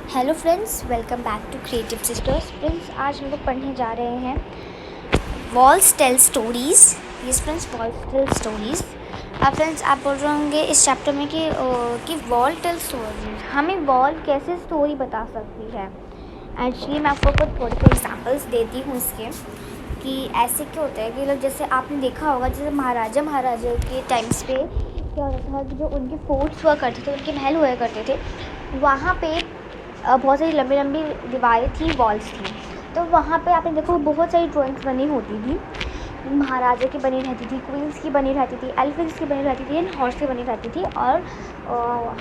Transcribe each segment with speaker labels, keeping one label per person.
Speaker 1: Hello friends, welcome back to creative sisters. Friends, आज हम लोग पढ़ने जा रहे हैं walls tell stories. Yes friends, walls tell stories. अब फ्रेंड्स, आप बोल रहे होंगे इस चैप्टर में कि वॉल टेल स्टोरीज हमें वॉल कैसे स्टोरी बता सकती है। एक्चुअली मैं आपको कुछ थोड़े से एग्जाम्पल्स देती हूँ इसके कि ऐसे क्या होता है कि लोग, जैसे आपने देखा होगा, जैसे महाराजा के टाइम्स पे क्या होता था कि जो उनके फोर्ट्स हुआ करते थे, उनके महल हुआ करते थे, वहाँ पे बहुत सारी लंबी लंबी दीवारें थी, वॉल्स थी। तो वहाँ पे आपने देखो बहुत सारी ड्राइंग्स बनी होती थी। महाराजा की बनी रहती थी, क्वींस की बनी रहती थी, एलिफेंट्स की बनी रहती थी, एंड हॉर्स की बनी रहती थी, और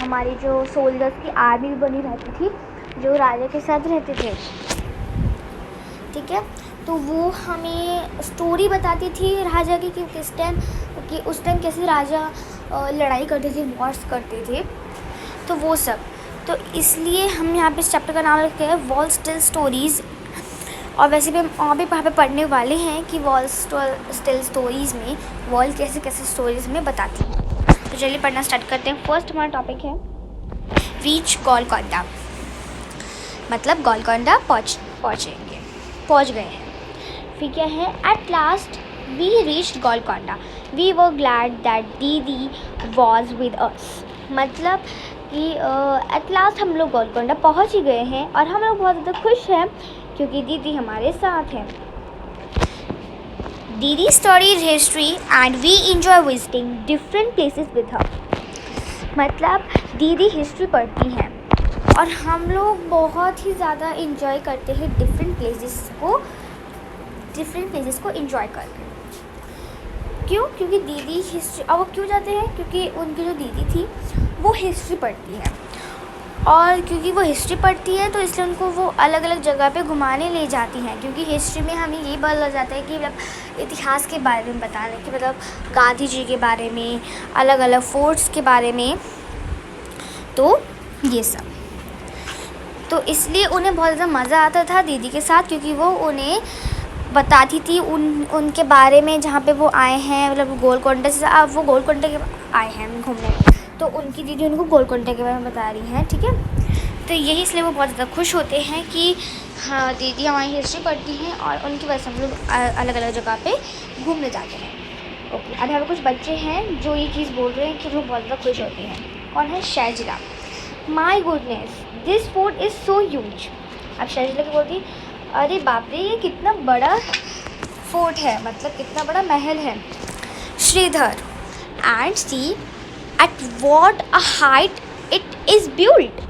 Speaker 1: हमारी जो सोल्जर्स की आर्मी भी बनी रहती थी जो राजा के साथ रहते थे। ठीक है, तो वो हमें स्टोरी बताती थी राजा की कि उस टाइम कैसे राजा लड़ाई करते थे, वॉर्स करते थे। तो वो सब, तो इसलिए हम यहाँ पे इस चैप्टर का नाम रखते हैं वॉल्स टेल स्टोरीज़। और वैसे भी हम और भी वहाँ पे पढ़ने वाले हैं कि वॉल्स टेल स्टोरीज़ में वॉल कैसे कैसे स्टोरीज़ में बताती है। तो चलिए पढ़ना स्टार्ट करते हैं। फर्स्ट हमारा टॉपिक है रीच गोलकोंडा, मतलब गोलकोंडा पहुँच गए हैं। फिर क्या है, at last we reached Golconda, we were glad that दीदी वॉज विद अस। मतलब कि एट लास्ट हम लोग गोलकोंडा पहुंच ही गए हैं और हम लोग बहुत ज़्यादा खुश हैं क्योंकि दीदी हमारे साथ हैं। दीदी studies history and we enjoy visiting different places with her. मतलब दीदी हिस्ट्री पढ़ती हैं और हम लोग बहुत ही ज़्यादा इंजॉय करते हैं डिफरेंट प्लेसेस को इंजॉय करके। क्यों? क्योंकि दीदी हिस्ट्री, अब वो क्यों जाते हैं? क्योंकि उनकी जो दीदी थी वो हिस्ट्री पढ़ती है, और क्योंकि वो हिस्ट्री पढ़ती है तो इसलिए उनको वो अलग अलग जगह पे घुमाने ले जाती हैं। क्योंकि हिस्ट्री में हमें ये पता लग जाता है कि मतलब इतिहास के बारे में बताने कि मतलब गांधी जी के बारे में, अलग अलग फोर्ट्स के बारे में, तो ये सब। तो इसलिए उन्हें बहुत ज़्यादा मज़ा आता था दीदी के साथ, क्योंकि वो उन्हें बताती थी उनके बारे में जहाँ पे वो आए हैं। मतलब गोलकोंडा से अब वो गोलकोंडा के आए हैं घूमने, तो उनकी दीदी उनको गोलकोंडा के बारे में बता रही हैं। ठीक है, तो यही इसलिए वो बहुत ज़्यादा खुश होते हैं कि हाँ, दीदी हमारी हिस्ट्री पढ़ती हैं और उनकी वजह से हम लोग अलग अलग जगह पे घूमने जाते हैं। ओके, अब यहाँ पे कुछ बच्चे हैं जो ये चीज़ बोल रहे हैं कि वो बहुत ज़्यादा खुश होते हैं। कौन है? Shaijila. My goodness, this fort is so huge. अब शैजिला की बोलती, अरे बाप रे, ये कितना बड़ा फोर्ट है, मतलब कितना बड़ा महल है। Shridhar, and see at what a height it is built.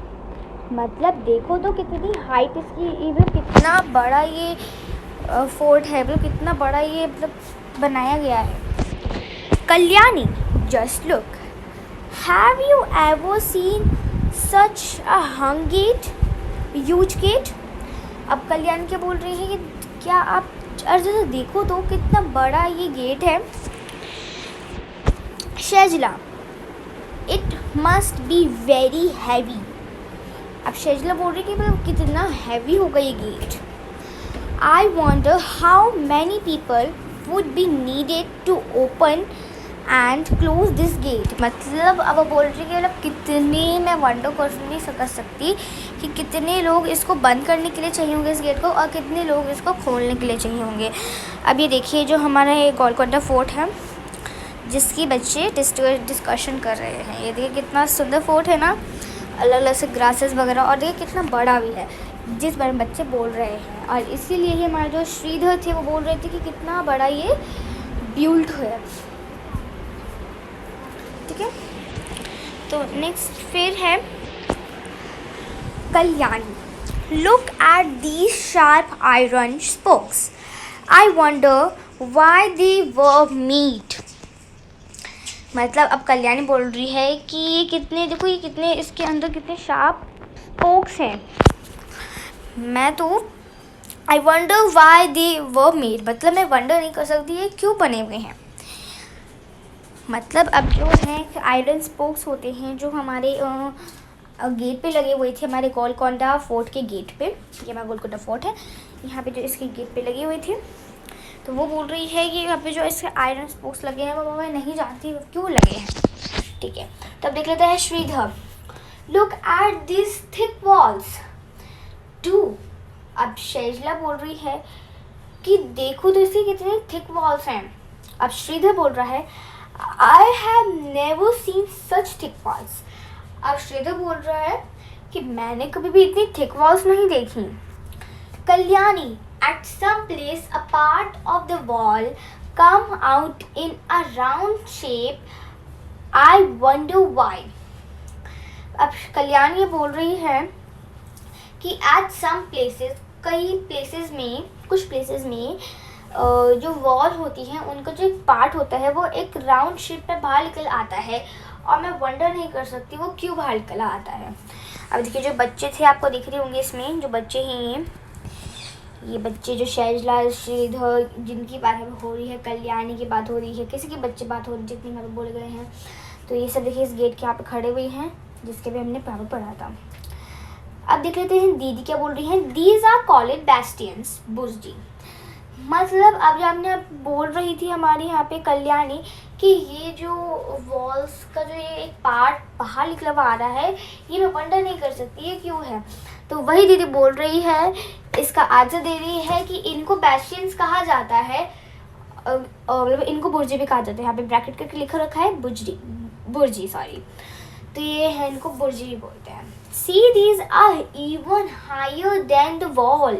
Speaker 1: मतलब देखो तो कितनी हाइट इसकी, इवन कितना बड़ा ये फोर्ट है, मतलब कितना बड़ा ये मतलब बनाया गया है। Kalyani, just look, have you ever seen such a hung gate, huge gate. अब कल्याण क्या बोल रही है कि क्या आप अर्जुन देखो तो कितना बड़ा ये गेट है। Shaijila, it must be very heavy. अब शैजिला बोल रही है कि मतलब कितना हैवी होगा ये gate. I wonder how many people would be needed to open and close this gate. मतलब अब वो बोल रही है कि मतलब कितने, मैं वंडर कर नहीं सकती कि कितने लोग इसको बंद करने के लिए चाहिए होंगे इस गेट को, और कितने लोग इसको खोलने के लिए चाहिए होंगे। अब ये देखिए, जो हमारा ये गोलकोंडा फोर्ट है जिसकी बच्चे डिस्कशन कर रहे हैं, ये देखिए कितना सुंदर फोर्ट है ना, अलग अलग से ग्रासेस वगैरह, और देखिए कितना बड़ा भी है जिस बारे में बच्चे बोल रहे हैं। और इसीलिए ही हमारे जो श्रीधर थे वो बोल रहे थे कि कितना बड़ा ये बिल्ड है। ठीक है, तो नेक्स्ट फिर है Kalyani. Look at these sharp iron spokes, I wonder why they were made. मतलब अब कल्याणी बोल रही है कि ये कितने, देखो ये कितने, इसके अंदर कितने शार्प स्पोक्स हैं। मैं तो I wonder why they were made, मतलब मैं वंडर नहीं कर सकती ये क्यों बने हुए हैं। मतलब अब जो है आयरन स्पोक्स होते हैं जो हमारे गेट पे लगे हुए थे, हमारे गोलकोंडा फोर्ट के गेट पे। ये हमारा गोलकोंडा फोर्ट है, यहाँ पे जो इसके गेट पे लगे हुए थे। तो वो बोल रही है कि यहाँ पे जो इसके आयरन स्पोक्स लगे हैं वो मैं नहीं जानती क्यों लगे हैं। ठीक है, तब देख लेते हैं Shridhar. Look at this thick walls, अब शैजला बोल रही है कि देखो तो इसकी कितने थिक वॉल्स हैं। अब श्रीधर बोल रहा है I have never seen such thick walls. अब श्रीधर बोल रहा है कि मैंने कभी भी इतनी थिक वॉल्स नहीं देखी। Kalyani at some place a part of the wall come out in a round shape I wonder why. अब कल्याणी ये बोल रही है कि एट सम प्लेसेस, कई प्लेसेस में, कुछ प्लेसेस में जो वॉल होती है उनका जो एक पार्ट होता है वो एक राउंड शेप पे बाहर निकल आता है और मैं वंडर नहीं कर सकती वो क्यों बाहर निकल आता है। अब देखिए जो बच्चे थे आपको दिख रहे होंगे इसमें, जो बच्चे हैं ये बच्चे जो शैजला, श्रीधर, जिनकी बात हो रही है, कल्याणी की बात हो रही है, किसी के बच्चे बात हो रही है, जितने यहाँ पे बोले गए हैं, तो ये सब देखिए इस गेट के यहाँ पे खड़े हुए हैं जिसके भी हमने पहले पढ़ा था। अब देख लेते हैं दीदी क्या बोल रही हैं। दीज आर कॉल्ड बेस्टियंस बुर्जी। मतलब अब जो हमने बोल रही थी हमारी यहाँ पे कल्याणी कि ये जो वॉल्स का जो ये एक पार्ट बाहर निकला हुआ आ रहा है ये मैं वंडर नहीं कर सकती ये क्यों है। तो वही दीदी बोल रही है, इसका आंसर दे रही है कि इनको बेस्टियंस कहा जाता है, मतलब इनको बुर्जी भी कहा जाता है। यहाँ पे ब्रैकेट करके लिखा रखा है बुर्जी सॉरी, तो ये है इनको बुर्जी भी बोलते हैं। See these are even higher than the wall।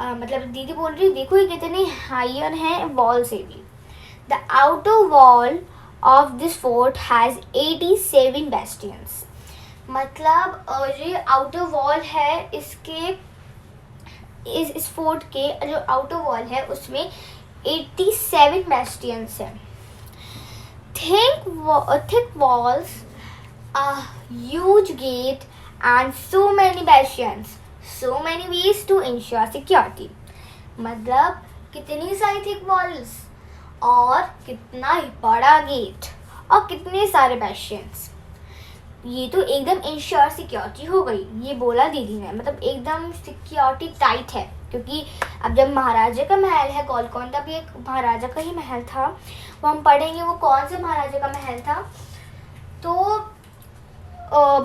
Speaker 1: मतलब दीदी बोल रही देखो ये कितने हायर हैं वॉल से भी। The outer wall of this fort has 87 bastions। मतलब ये आउटर वॉल है इसके, इस फोर्ट के जो आउटर वॉल है उसमें 87 bastions हैं। Thick walls, a huge gate and so many bastions, so many ways to ensure security। मतलब कितनी सारी थिक वॉल्स और कितना ही बड़ा गेट और कितने सारे bastions, ये तो एकदम इंश्योर सिक्योरिटी हो गई, ये बोला दीदी ने। मतलब एकदम सिक्योरिटी टाइट है, क्योंकि अब जब महाराजा का महल है गोलकोंडा भी एक महाराजा का ही महल था, वो हम पढ़ेंगे वो कौन से महाराजा का महल था। तो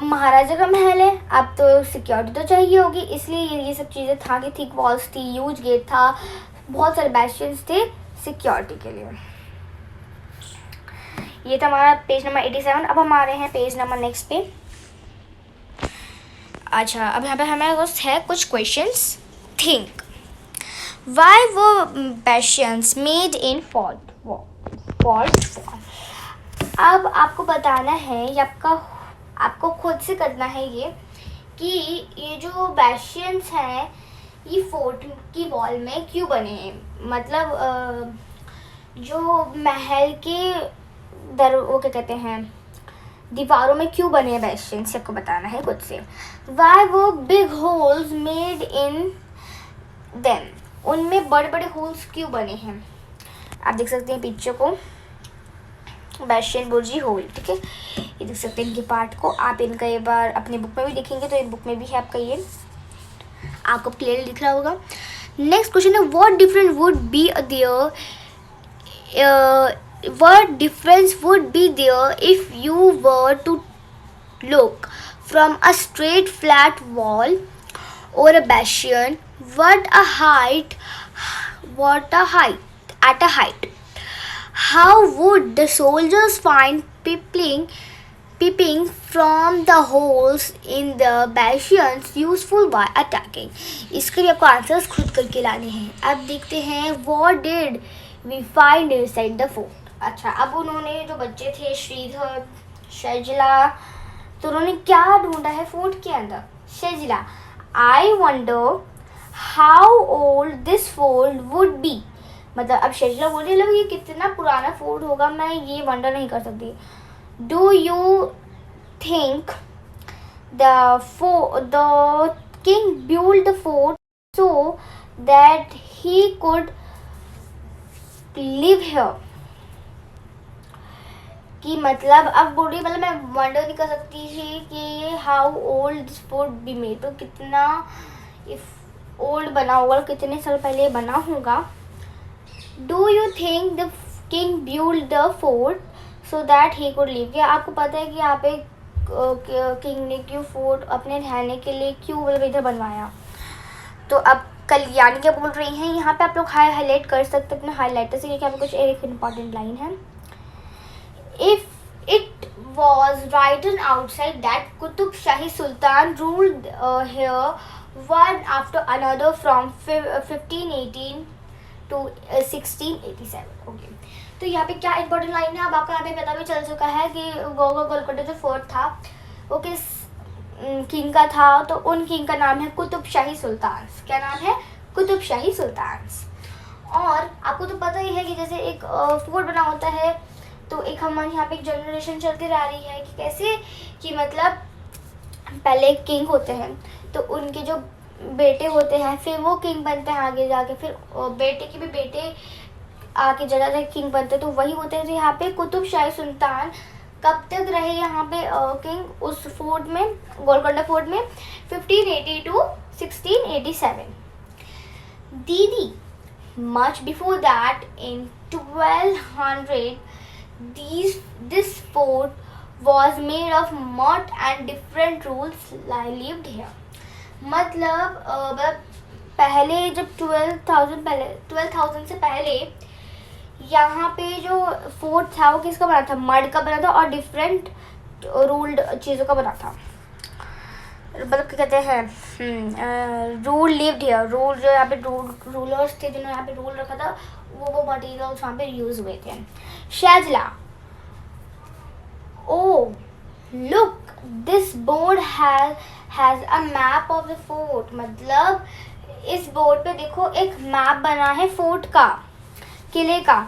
Speaker 1: महाराजा का महल है, अब तो सिक्योरिटी तो चाहिए होगी, इसलिए ये सब चीज़ें था कि थिक वॉल्स थी, ह्यूज गेट था, बहुत सारे बैस्टियंस थे सिक्योरिटी के लिए। ये था हमारा पेज नंबर 87। अब हम आ रहे हैं पेज नंबर नेक्स्ट पे। अच्छा, अब यहाँ पे हमारे पास है कुछ क्वेश्चंस। थिंक वाई वो बैस्टियंस मेड इन फोर्ट वॉल। अब आपको बताना है, या आपको खुद से करना है ये कि ये जो बैस्टियंस हैं ये फोर्ट की वॉल में क्यों बने हैं। मतलब जो महल के वो क्या कहते हैं, दीवारों में क्यों बने हैं बैस्टियंस, आपको बताना है खुद से। वाई वो big holes made in them, उनमें बड़े बड़े होल्स क्यों बने हैं। आप देख सकते हैं पिक्चर को, बैस्टियन बुर्जी होल, ठीक है, ये देख सकते हैं इनके पार्ट को। आप इनका एक बार अपनी बुक में भी देखेंगे तो एक बुक में भी है आपका, ये आपको क्लियर दिख रहा होगा। नेक्स्ट क्वेश्चन है what difference would be there, what difference would be there if you were to look from a straight flat wall or a bastion at a height, how would the soldiers find peeping from the holes in the bastions useful while attacking। इसके लिए आपको answers खुद करके लाने हैं। अब देखते हैं what did we find inside the fort। अच्छा, अब उन्होंने जो बच्चे थे श्रीधर, शैजला, तो उन्होंने क्या ढूंढा है फोर्ट के अंदर। Shailaja I wonder how old this fort would be. मतलब अब शैजला बोल रही है ये कितना पुराना फोर्ट होगा, मैं ये वंडर नहीं कर सकती। Do you think the king build the fort so that he could live here. कि मतलब अब बोल रही मतलब मैं वंडर नहीं कर सकती थी कि how old this fort be made, तो कितना ओल्ड बना होगा, कितने साल पहले बना होगा। Do you think the king build the fort so that he could live. क्या आपको पता है कि यहाँ पे किंग ने क्यों फोर्ट अपने रहने के लिए क्यों मतलब इधर बनवाया। तो अब कल्याणी क्या बोल रही हैं यहाँ पे, आप लोग हाईलाइट कर सकते हैं अपने हाईलाइटर से, क्योंकि यहाँ पे कुछ एक इम्पॉर्टेंट लाइन है. If it was written outside that Qutub Shahi Sultan ruled here one after another from 1518 to 1687. Okay. तो यहाँ पे क्या इम्पोर्टेंट लाइन है, अब आपको यहाँ पे पता भी चल चुका है कि गोलकोंडा जो फोर्ट था वो किस किंग का था. तो उन किंग का नाम है कुतुब शाही सुल्तान. क्या नाम है? कुतुब शाही सुल्तान. और आपको तो पता ही है कि जैसे एक फोर्ट बना होता है तो एक हमारे यहाँ पे एक जनरेशन चलती रह रही है कि कैसे कि मतलब पहले किंग होते हैं तो उनके जो बेटे होते हैं फिर वो किंग बनते हैं आगे जाके, फिर बेटे के भी बेटे आगे जगह किंग बनते हैं. तो वही होते हैं. तो यहाँ पे कुतुब शाही सुल्तान कब तक रहे यहाँ पे किंग उस फोर्ट में, गोलकोंडा फोर्ट में, 1580 to 1687. दीदी much before that in 1200 this fort was made of mud and different rules lived here. मतलब पहले जब 12,000 से पहले यहाँ पे जो फोर्ट था वो किसका बना था? मड का बना था और डिफरेंट रूल्ड चीज़ों का बना था. मतलब क्या कहते हैं, रूल लिव्ड हियर. रूल जो यहाँ पे रूलर्स थे जिन्होंने यहाँ पे रूल रखा था वो मटेरियल्स वहाँ पे यूज हुए थे. Shailaja, oh look this board has a map of the fort. मतलब इस बोर्ड पे देखो एक मैप बना है फोर्ट का, किले का.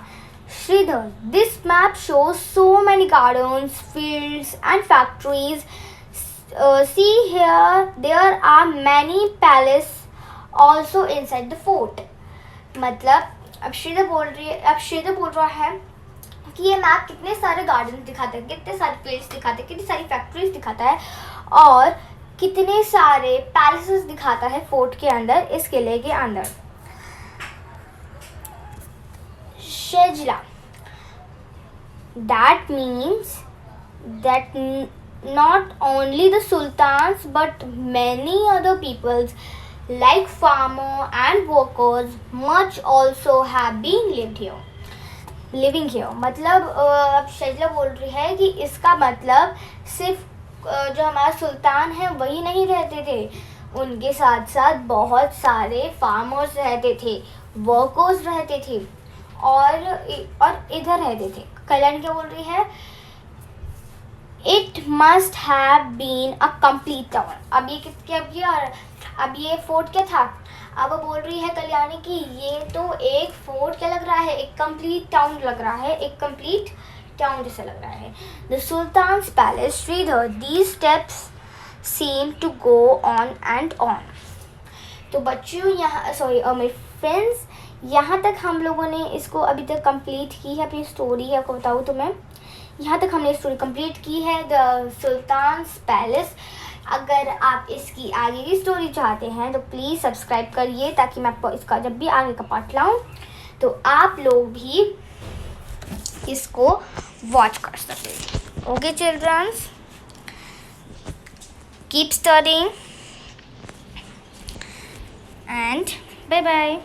Speaker 1: Shridhar, this map shows so many gardens, fields and factories. See here, there are many palaces also inside the fort. मतलब अब श्रीधर बोल रहा है कि ये मैप कितने सारे गार्डन दिखाता है, कितने सारे फील्ड्स दिखाता है, कितनी सारी फैक्ट्रीज दिखाता है और कितने सारे पैलेसेस दिखाता है फोर्ट के अंदर, इस किले के अंदर. शेजला, that means that not only the sultans but many other peoples like farmer and workers much also have been living here. मतलब अब शेजला बोल रही है कि इसका मतलब सिर्फ जो हमारा सुल्तान है वही नहीं रहते थे, उनके साथ साथ बहुत सारे फार्मर्स रहते थे, वर्कर्स रहते थे और इधर रहते थे. कल्याण क्या बोल रही है? It must have been a complete town. अब ये फोर्ट क्या था? अब वो बोल रही है कल्याणी कि ये तो एक फोर्ट क्या लग रहा है, एक कंप्लीट टाउन लग रहा है, एक कंप्लीट टाउन जैसा लग रहा है. The Sultan's palace, Sridhar, these steps seem to go on and on. तो बच्चों यहाँ मेरे फ्रेंड्स, यहाँ तक हम लोगों ने इसको अभी तक कंप्लीट की है. अपनी स्टोरी है आपको बताऊँ तो मैं यहाँ तक हमने स्टोरी कंप्लीट की है, द सुल्तान्स पैलेस. अगर आप इसकी आगे की स्टोरी चाहते हैं तो प्लीज़ सब्सक्राइब करिए ताकि मैं आपको इसका जब भी आगे का पार्ट लाऊं तो आप लोग भी इसको वॉच कर सकें. Okay childrens, keep studying and bye bye.